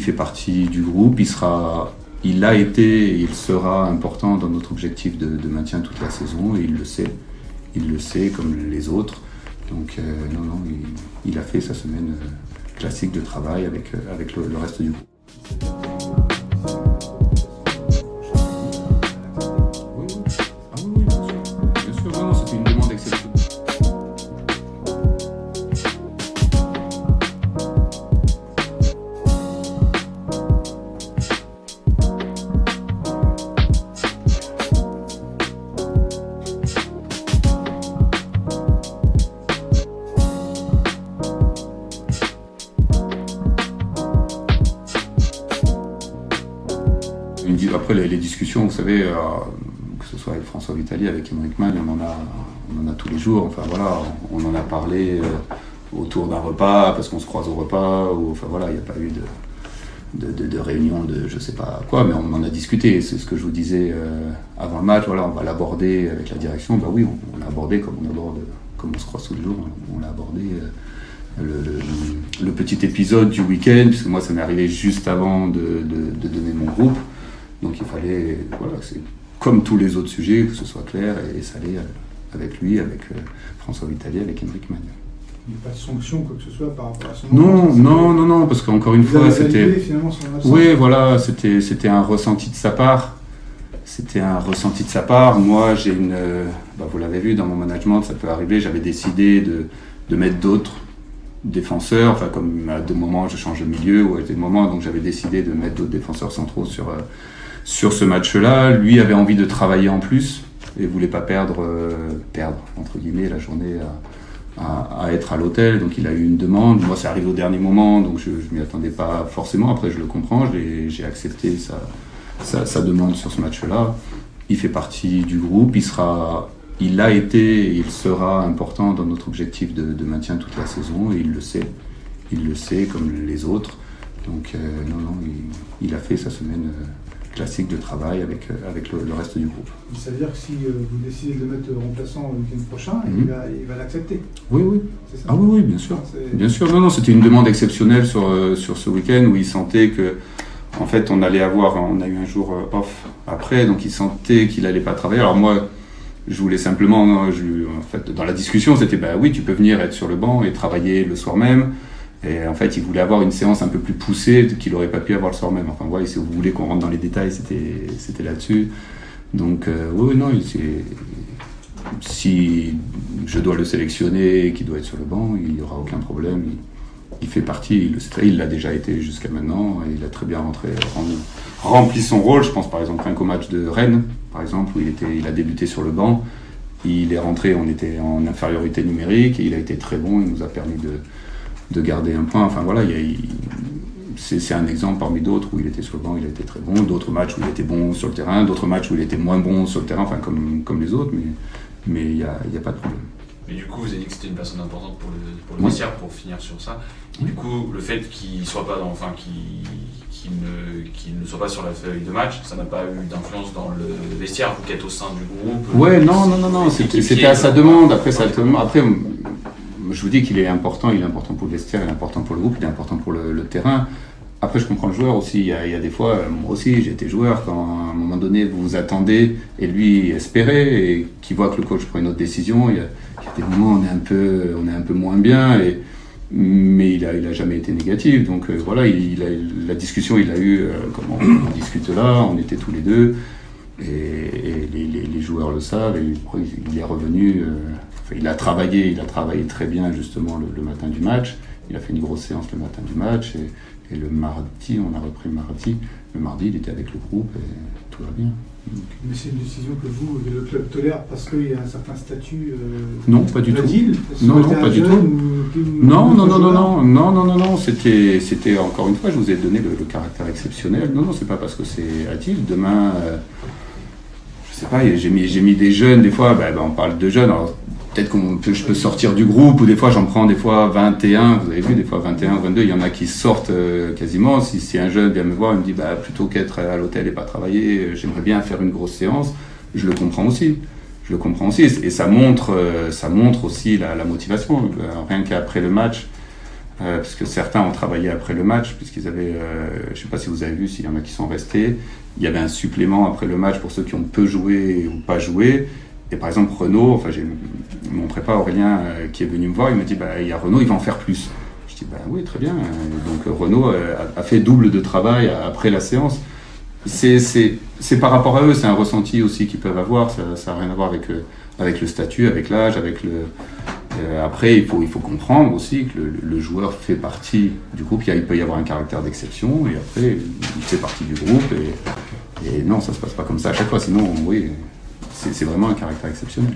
fait partie du groupe, il a été et il sera important dans notre objectif de maintien toute la saison, et il le sait comme les autres. Donc non, il a fait sa semaine classique de travail avec le reste du groupe. Oui, bien sûr, non, c'était une demande exceptionnelle. Après les discussions, vous savez, que ce soit avec François Vitali, avec Aymeric Magne, on en a tous les jours. Enfin voilà, on en a parlé autour d'un repas, parce qu'on se croise au repas, enfin voilà, il n'y a pas eu de réunion de je sais pas quoi, mais on en a discuté. C'est ce que je vous disais avant le match. Voilà, on va l'aborder avec la direction. Bah oui, on l'a abordé comme on se croise tous les jours. On l'a abordé. Le petit épisode du week-end, puisque moi ça m'est arrivé juste avant de donner mon groupe. Donc il fallait, voilà, c'est comme tous les autres sujets, que ce soit clair et salé avec lui, avec François Vitali, avec Aymeric Magne. Il n'y a pas de sanction, quoi que ce soit, par rapport à son Non, parce qu'encore une fois, c'était... Son oui, voilà, c'était un ressenti de sa part. Moi, j'ai vous l'avez vu, dans mon management, ça peut arriver, j'avais décidé de mettre d'autres défenseurs, enfin comme à des moments je change de milieu, ou à des moments, donc j'avais décidé de mettre d'autres défenseurs centraux sur ce match-là. Lui avait envie de travailler en plus et voulait pas perdre entre guillemets la journée à être à l'hôtel, donc il a eu une demande. Moi c'est arrivé au dernier moment, donc je m'y attendais pas forcément. Après je le comprends, j'ai accepté sa demande sur ce match-là. Il fait partie du groupe, il a été et il sera important dans notre objectif de maintien toute la saison, et il le sait comme les autres. Donc non, il a fait sa semaine classique de travail avec le reste du groupe. Ça veut dire que si vous décidez de le mettre remplaçant le week-end prochain, il va l'accepter. Oui. C'est ça. Ah oui, bien sûr. Bien sûr. Non, c'était une demande exceptionnelle sur ce week-end où il sentait que, en fait, on a eu un jour off après, donc il sentait qu'il allait pas travailler. Alors moi, je voulais simplement, en fait, dans la discussion, c'était oui, tu peux venir être sur le banc et travailler le soir même. Et en fait, il voulait avoir une séance un peu plus poussée qu'il n'aurait pas pu avoir le soir même. Enfin, voilà, si vous voulez qu'on rentre dans les détails, c'était là-dessus. Donc, oui, non, si je dois le sélectionner et qu'il doit être sur le banc, il n'y aura aucun problème. Il fait partie, il l'a déjà été jusqu'à maintenant, et il a très bien rempli son rôle. Je pense par exemple rien qu'au match de Rennes, par exemple, où il a débuté sur le banc. Il est rentré, on était en infériorité numérique, et il a été très bon, il nous a permis de garder un point. Enfin voilà, c'est un exemple parmi d'autres où il était sur le banc, il a été très bon. D'autres matchs où il était bon sur le terrain, d'autres matchs où il était moins bon sur le terrain, enfin comme les autres, mais il n'y a pas de problème. Mais du coup, vous avez dit que c'était une personne importante pour le vestiaire, pour finir sur ça. Et du coup, le fait qu'il soit pas qu'il ne soit pas sur la feuille de match, ça n'a pas eu d'influence dans le vestiaire, vous qui êtes au sein du groupe. Ouais, non, c'était à sa demande. Après, je vous dis qu'il est important pour le vestiaire, il est important pour le groupe, il est important pour le terrain. Après, je comprends le joueur aussi. Il y a des fois, moi aussi, j'ai été joueur, quand à un moment donné, vous vous attendez et lui espérait, et qu'il voit que le coach prend une autre décision. Il y a des moments où on est un peu moins bien, mais il a jamais été négatif. Donc voilà, la discussion, il a eu, comme on discute là, on était tous les deux, et les joueurs le savent, et il est revenu. Il a travaillé très bien justement le matin du match. Il a fait une grosse séance le matin du match, et le mardi, on a repris le mardi. Le mardi, il était avec le groupe et tout va bien. Mais c'est une décision que le club tolère parce qu'il y a un certain statut non, pas du tout. Non, pas du tout. Non. C'était encore une fois, je vous ai donné le caractère exceptionnel. Non, c'est pas parce que c'est Adil. Demain, je sais pas, j'ai mis des jeunes, des fois, on parle de jeunes. Alors, peut-être je peux sortir du groupe, ou des fois j'en prends 21, vous avez vu, des fois 21, 22, il y en a qui sortent quasiment. Si un jeune vient me voir, il me dit plutôt qu'être à l'hôtel et pas travailler, j'aimerais bien faire une grosse séance, je le comprends aussi. Et ça montre aussi la motivation. Rien qu'après le match, parce que certains ont travaillé après le match, puisqu'ils avaient, je ne sais pas si vous avez vu, s'il y en a qui sont restés, il y avait un supplément après le match pour ceux qui ont peu joué ou pas joué. Et par exemple, Renaud, enfin, j'ai mon prépa Aurélien qui est venu me voir, il me dit il y a Renaud, il va en faire plus. Je dis oui, très bien. Donc Renaud a fait double de travail après la séance. C'est par rapport à eux, c'est un ressenti aussi qu'ils peuvent avoir, ça n'a rien à voir avec le statut, avec l'âge, avec le. Après, il faut comprendre aussi que le joueur fait partie du groupe. Il peut y avoir un caractère d'exception, et après, il fait partie du groupe. Et non, ça ne se passe pas comme ça à chaque fois. Sinon, oui, c'est vraiment un caractère exceptionnel.